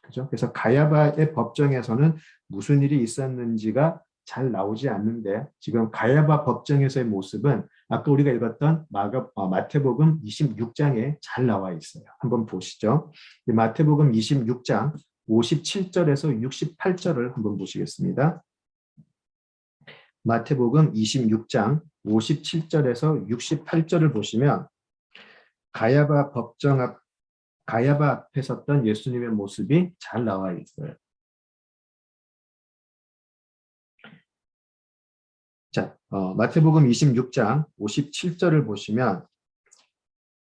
그죠? 그래서 가야바의 법정에서는 무슨 일이 있었는지가 잘 나오지 않는데 지금 가야바 법정에서의 모습은 아까 우리가 읽었던 마태복음 26장에 잘 나와 있어요. 한번 보시죠. 마태복음 26장 57절에서 68절을 한번 보시겠습니다. 마태복음 26장 57절에서 68절을 보시면 가야바 앞에 섰던 예수님의 모습이 잘 나와 있어요. 자, 마태복음 26장 57절을 보시면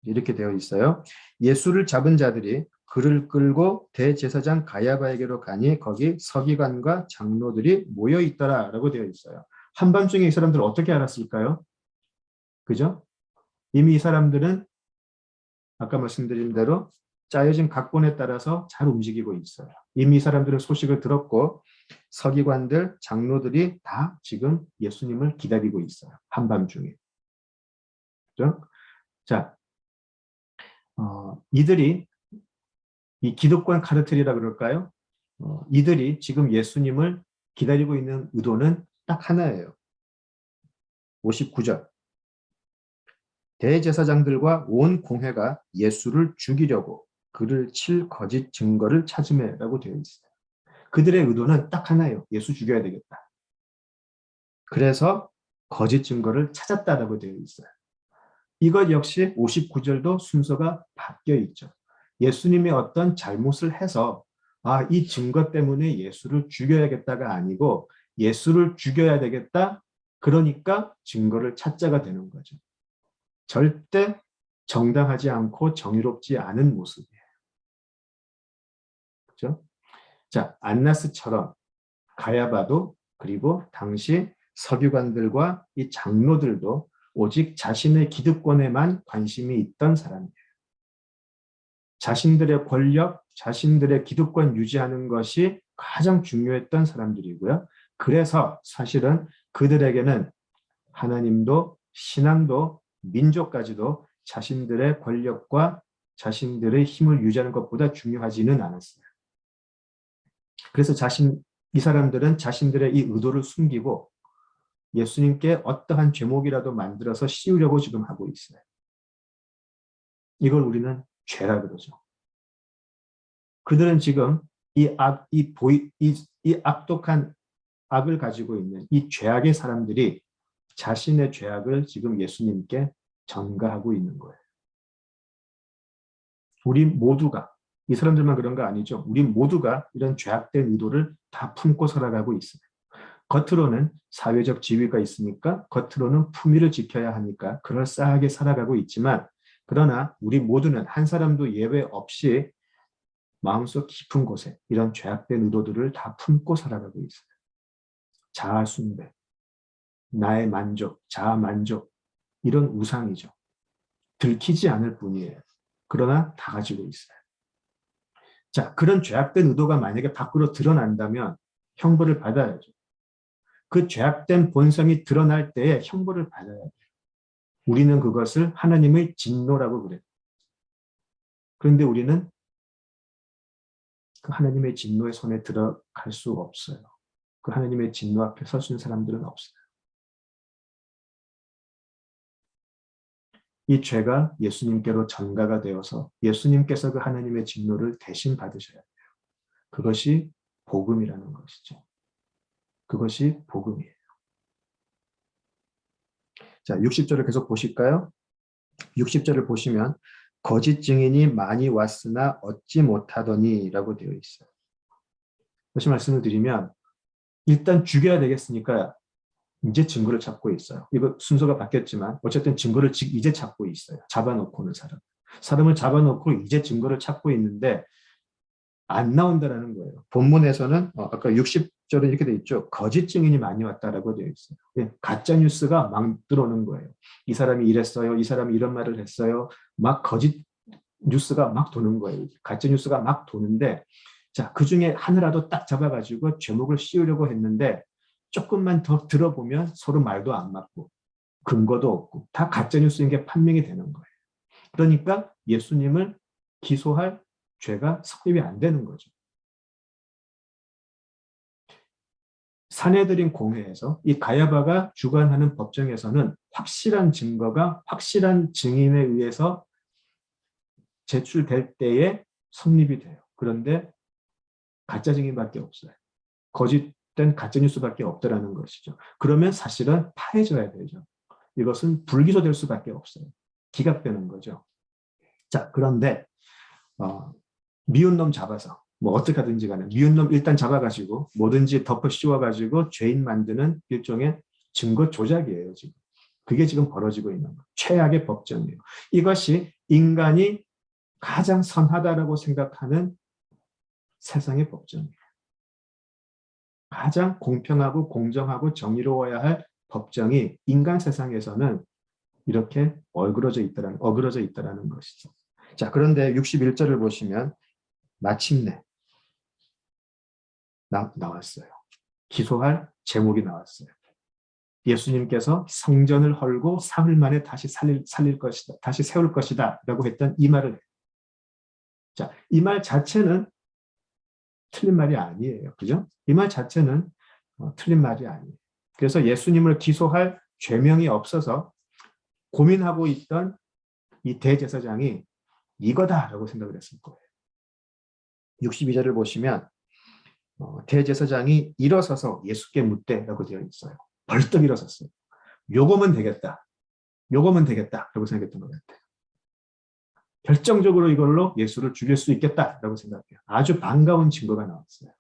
이렇게 되어 있어요. 예수를 잡은 자들이 그를 끌고 대제사장 가야바에게로 가니 거기 서기관과 장로들이 모여 있더라라고 되어 있어요. 한밤중에 이 사람들 어떻게 알았을까요? 그죠? 이미 이 사람들은 아까 말씀드린 대로 짜여진 각본에 따라서 잘 움직이고 있어요. 이미 이 사람들은 소식을 들었고 서기관들, 장로들이 다 지금 예수님을 기다리고 있어요. 한밤중에. 그죠? 자, 이들이 이 기득권 카르텔이라 그럴까요? 이들이 지금 예수님을 기다리고 있는 의도는 딱 하나예요. 59절. 대제사장들과 온 공회가 예수를 죽이려고 그를 칠 거짓 증거를 찾음에라고 되어 있어요. 그들의 의도는 딱 하나예요. 예수 죽여야 되겠다. 그래서 거짓 증거를 찾았다라고 되어 있어요. 이것 역시 59절도 순서가 바뀌어 있죠. 예수님이 어떤 잘못을 해서 이 증거 때문에 예수를 죽여야겠다가 아니고 예수를 죽여야 되겠다. 그러니까 증거를 찾자가 되는 거죠. 절대 정당하지 않고 정의롭지 않은 모습이에요. 그렇죠? 자, 안나스처럼 가야바도 그리고 당시 서기관들과 이 장로들도 오직 자신의 기득권에만 관심이 있던 사람이에요. 자신들의 권력, 자신들의 기득권 유지하는 것이 가장 중요했던 사람들이고요. 그래서 사실은 그들에게는 하나님도 신앙도 민족까지도 자신들의 권력과 자신들의 힘을 유지하는 것보다 중요하지는 않았어요. 그래서 이 사람들은 자신들의 이 의도를 숨기고 예수님께 어떠한 죄목이라도 만들어서 씌우려고 지금 하고 있어요. 이걸 우리는 죄라 그러죠. 그들은 지금 이 악독한 악을 가지고 있는 이 죄악의 사람들이 자신의 죄악을 지금 예수님께 전가하고 있는 거예요. 우리 모두가, 이 사람들만 그런 거 아니죠. 우리 모두가 이런 죄악된 의도를 다 품고 살아가고 있어요. 겉으로는 사회적 지위가 있으니까, 겉으로는 품위를 지켜야 하니까 그럴싸하게 살아가고 있지만, 그러나 우리 모두는 한 사람도 예외 없이 마음속 깊은 곳에 이런 죄악된 의도들을 다 품고 살아가고 있어요. 자아 숭배, 나의 만족, 자아 만족, 이런 우상이죠. 들키지 않을 뿐이에요. 그러나 다 가지고 있어요. 자, 그런 죄악된 의도가 만약에 밖으로 드러난다면 형벌을 받아야죠. 그 죄악된 본성이 드러날 때에 형벌을 받아야 돼요. 우리는 그것을 하나님의 진노라고 그래요. 그런데 우리는 그 하나님의 진노의 손에 들어갈 수 없어요. 그 하나님의 진노 앞에 설 수 있는 사람들은 없어요. 이 죄가 예수님께로 전가가 되어서 예수님께서 그 하나님의 진노를 대신 받으셔야 돼요. 그것이 복음이라는 것이죠. 그것이 복음이에요. 자, 60절을 계속 보실까요? 60절을 보시면 거짓 증인이 많이 왔으나 얻지 못하더니 라고 되어 있어요. 다시 말씀을 드리면 일단 죽여야 되겠으니까 이제 증거를 찾고 있어요. 이거 순서가 바뀌었지만 어쨌든 증거를 이제 찾고 있어요. 잡아놓고는 사람을 잡아놓고 이제 증거를 찾고 있는데 안 나온다라는 거예요. 본문에서는 아까 60절에 이렇게 돼 있죠. 거짓 증인이 많이 왔다라고 되어 있어요. 예, 가짜 뉴스가 막 들어오는 거예요. 이 사람이 이랬어요. 이 사람이 이런 말을 했어요. 막 거짓 뉴스가 막 도는 거예요. 가짜 뉴스가 막 도는데 자, 그중에 하나라도 딱 잡아가지고 제목을 씌우려고 했는데 조금만 더 들어보면 서로 말도 안 맞고 근거도 없고 다 가짜 뉴스인 게 판명이 되는 거예요. 그러니까 예수님을 기소할 죄가 성립이 안 되는 거죠. 사내들인 공회에서 이 가야바가 주관하는 법정에서는 확실한 증거가 확실한 증인에 의해서 제출될 때에 성립이 돼요. 그런데 가짜 증인밖에 없어요. 거짓된 가짜뉴스밖에 없더라는 것이죠. 그러면 사실은 파해져야 되죠. 이것은 불기소될 수밖에 없어요. 기각되는 거죠. 자, 그런데 미운 놈 잡아서 뭐 어떻게 하든지 간에 미운 놈 일단 잡아가지고 뭐든지 덮어 씌워가지고 죄인 만드는 일종의 증거 조작이에요. 지금 그게 지금 벌어지고 있는 거예요. 최악의 법정이에요. 이것이 인간이 가장 선하다라고 생각하는 세상의 법정이에요. 가장 공평하고 공정하고 정의로워야 할 법정이 인간 세상에서는 이렇게 어그러져 있다라는 것이죠. 자, 그런데 61절을 보시면 마침내 나왔어요. 기소할 제목이 나왔어요. 예수님께서 성전을 헐고 사흘 만에 다시 살릴 것이다. 다시 세울 것이다. 라고 했던 이 말을 해요. 자, 이 말 자체는 틀린 말이 아니에요. 그죠? 이 말 자체는 틀린 말이 아니에요. 그래서 예수님을 기소할 죄명이 없어서 고민하고 있던 이 대제사장이 이거다라고 생각을 했을 거예요. 62절을 보시면 대제사장이 일어서서 예수께 묻되라고 되어 있어요. 벌떡 일어섰어요. 요거면 되겠다. 요거면 되겠다. 라고 생각했던 것 같아요. 결정적으로 이걸로 예수를 죽일 수 있겠다라고 생각해요. 아주 반가운 증거가 나왔어요.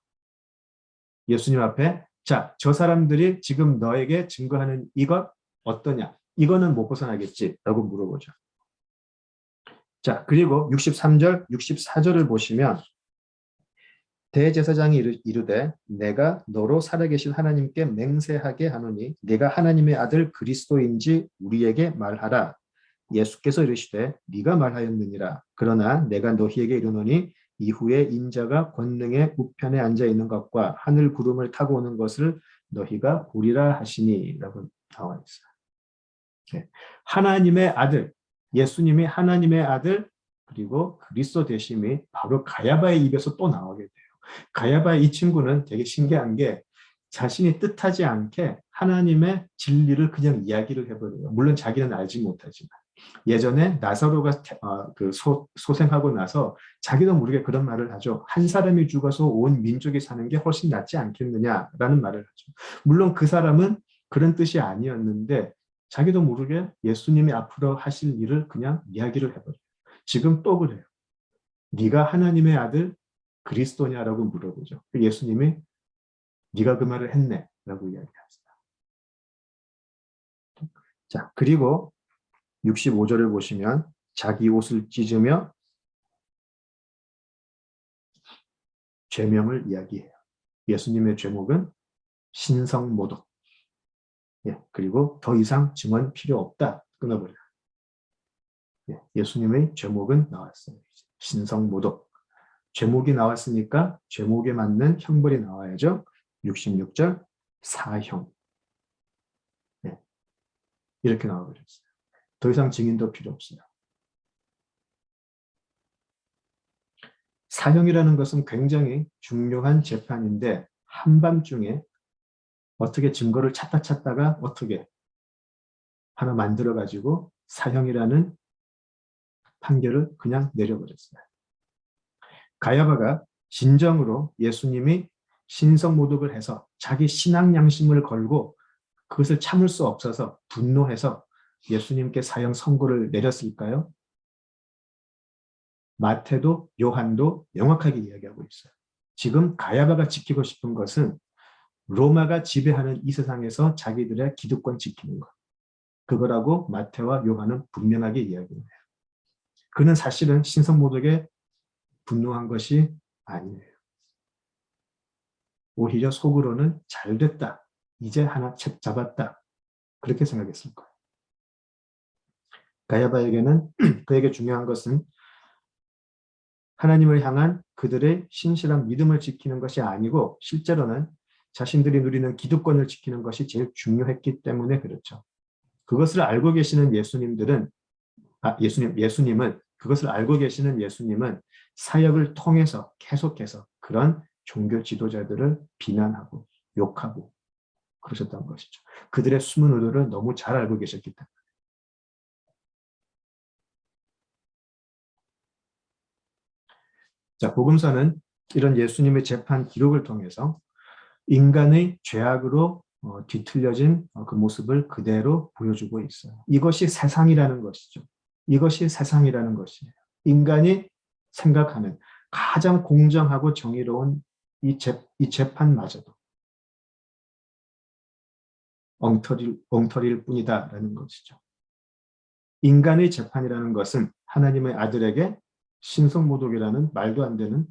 예수님 앞에 자, 저 사람들이 지금 너에게 증거하는 이것 어떠냐? 이거는 못 벗어나겠지? 라고 물어보죠. 자, 그리고 63절, 64절을 보시면 대제사장이 이르되 내가 너로 살아계신 하나님께 맹세하게 하노니 네가 하나님의 아들 그리스도인지 우리에게 말하라. 예수께서 이르시되 네가 말하였느니라. 그러나 내가 너희에게 이르노니 이후에 인자가 권능의 우편에 앉아 있는 것과 하늘 구름을 타고 오는 것을 너희가 보리라 하시니라고 나와 있어요. 네. 하나님의 아들, 예수님이 하나님의 아들 그리고 그리스도 되심이 바로 가야바의 입에서 또 나오게 돼요. 가야바 이 친구는 되게 신기한 게 자신이 뜻하지 않게 하나님의 진리를 그냥 이야기를 해버려요. 물론 자기는 알지 못하지만. 예전에 나사로가 소생하고 나서 자기도 모르게 그런 말을 하죠. 한 사람이 죽어서 온 민족이 사는 게 훨씬 낫지 않겠느냐라는 말을 하죠. 물론 그 사람은 그런 뜻이 아니었는데 자기도 모르게 예수님이 앞으로 하실 일을 그냥 이야기를 해버려요. 지금 또 그래요. 네가 하나님의 아들 그리스도냐라고 물어보죠. 예수님이 네가 그 말을 했네 라고 이야기합니다. 자, 그리고 65절을 보시면 자기 옷을 찢으며 죄명을 이야기해요. 예수님의 죄목은 신성모독. 예, 그리고 더 이상 증언 필요 없다. 끊어버려요. 예, 예수님의 죄목은 나왔어요. 신성모독. 죄목이 나왔으니까 죄목에 맞는 형벌이 나와야죠. 66절 사형. 네. 이렇게 나와버렸어요. 더 이상 증인도 필요 없어요. 사형이라는 것은 굉장히 중요한 재판인데 한밤중에 어떻게 증거를 찾다가 어떻게 하나 만들어가지고 사형이라는 판결을 그냥 내려버렸어요. 가야바가 진정으로 예수님이 신성모독을 해서 자기 신앙 양심을 걸고 그것을 참을 수 없어서 분노해서 예수님께 사형 선고를 내렸을까요? 마태도 요한도 명확하게 이야기하고 있어요. 지금 가야바가 지키고 싶은 것은 로마가 지배하는 이 세상에서 자기들의 기득권 지키는 것. 그거라고 마태와 요한은 분명하게 이야기해요. 그는 사실은 신성모독에 분노한 것이 아니에요. 오히려 속으로는 잘 됐다. 이제 하나 책 잡았다. 그렇게 생각했을 거예요. 가야바에게는 그에게 중요한 것은 하나님을 향한 그들의 신실한 믿음을 지키는 것이 아니고 실제로는 자신들이 누리는 기득권을 지키는 것이 제일 중요했기 때문에 그렇죠. 그것을 알고 계시는 예수님은 그것을 알고 계시는 예수님은 사역을 통해서 계속해서 그런 종교 지도자들을 비난하고 욕하고 그러셨던 것이죠. 그들의 숨은 의도를 너무 잘 알고 계셨기 때문에. 자, 복음서는 이런 예수님의 재판 기록을 통해서 인간의 죄악으로 뒤틀려진 그 모습을 그대로 보여주고 있어요. 이것이 세상이라는 것이죠. 이것이 세상이라는 것이에요. 인간이 생각하는 가장 공정하고 정의로운 이 재판마저도 엉터리일 뿐이다라는 것이죠. 인간의 재판이라는 것은 하나님의 아들에게 신성모독이라는 말도 안 되는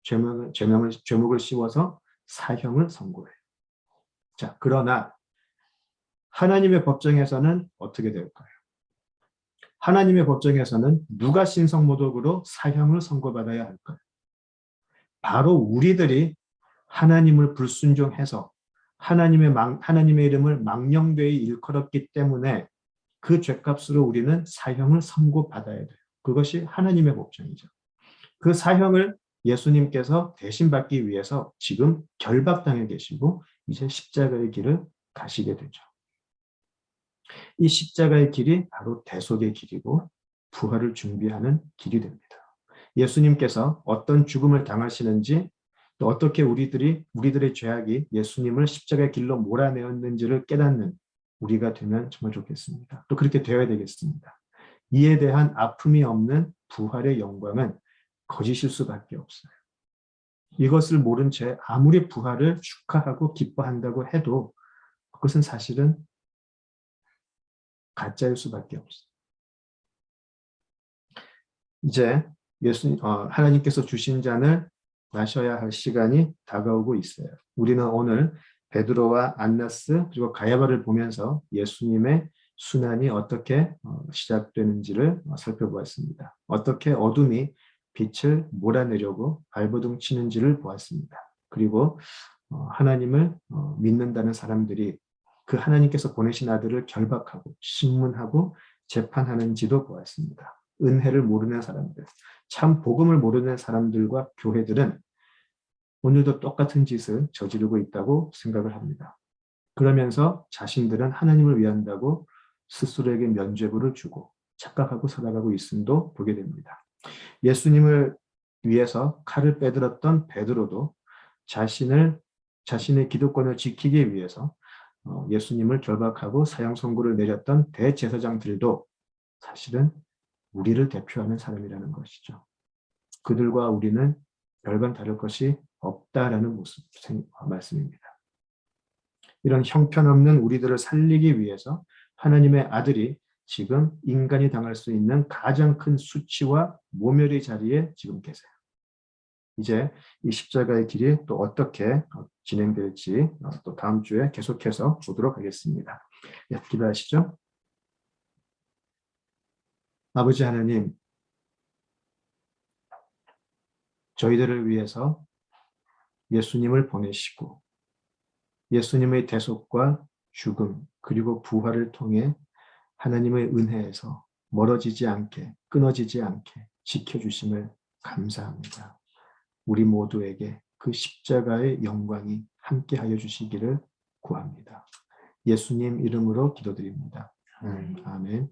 죄목을 씌워서 사형을 선고해요. 자, 그러나 하나님의 법정에서는 어떻게 될까요? 하나님의 법정에서는 누가 신성모독으로 사형을 선고받아야 할까요? 바로 우리들이 하나님을 불순종해서 하나님의 이름을 망령되이 일컬었기 때문에 그 죄값으로 우리는 사형을 선고받아야 돼요. 그것이 하나님의 법정이죠. 그 사형을 예수님께서 대신 받기 위해서 지금 결박당해 계시고 이제 십자가의 길을 가시게 되죠. 이 십자가의 길이 바로 대속의 길이고 부활을 준비하는 길이 됩니다. 예수님께서 어떤 죽음을 당하시는지 또 어떻게 우리들의 죄악이 예수님을 십자가의 길로 몰아내었는지를 깨닫는 우리가 되면 정말 좋겠습니다. 또 그렇게 되어야 되겠습니다. 이에 대한 아픔이 없는 부활의 영광은 거짓일 수밖에 없어요. 이것을 모른 채 아무리 부활을 축하하고 기뻐한다고 해도 그것은 사실은 가짜일 수밖에 없어요. 이제 하나님께서 주신 잔을 마셔야 할 시간이 다가오고 있어요. 우리는 오늘 베드로와 안나스 그리고 가야바를 보면서 예수님의 순환이 어떻게 시작되는지를 살펴보았습니다. 어떻게 어둠이 빛을 몰아내려고 발버둥 치는지를 보았습니다. 그리고 하나님을 믿는다는 사람들이 그 하나님께서 보내신 아들을 결박하고 신문하고 재판하는지도 보았습니다. 은혜를 모르는 사람들, 참 복음을 모르는 사람들과 교회들은 오늘도 똑같은 짓을 저지르고 있다고 생각을 합니다. 그러면서 자신들은 하나님을 위한다고 스스로에게 면죄부를 주고 착각하고 살아가고 있음도 보게 됩니다. 예수님을 위해서 칼을 빼들었던 베드로도 자신의 기득권을 지키기 위해서 예수님을 결박하고 사형 선고를 내렸던 대제사장들도 사실은 우리를 대표하는 사람이라는 것이죠. 그들과 우리는 별반 다를 것이 없다라는 말씀입니다. 이런 형편없는 우리들을 살리기 위해서 하나님의 아들이 지금 인간이 당할 수 있는 가장 큰 수치와 모멸의 자리에 지금 계세요. 이제 이 십자가의 길이 또 어떻게 진행될지 또 다음 주에 계속해서 보도록 하겠습니다. 네, 기도하시죠. 아버지 하나님, 저희들을 위해서 예수님을 보내시고 예수님의 대속과 죽음 그리고 부활을 통해 하나님의 은혜에서 멀어지지 않게 끊어지지 않게 지켜주심을 감사합니다. 우리 모두에게 그 십자가의 영광이 함께하여 주시기를 구합니다. 예수님 이름으로 기도드립니다. 아멘.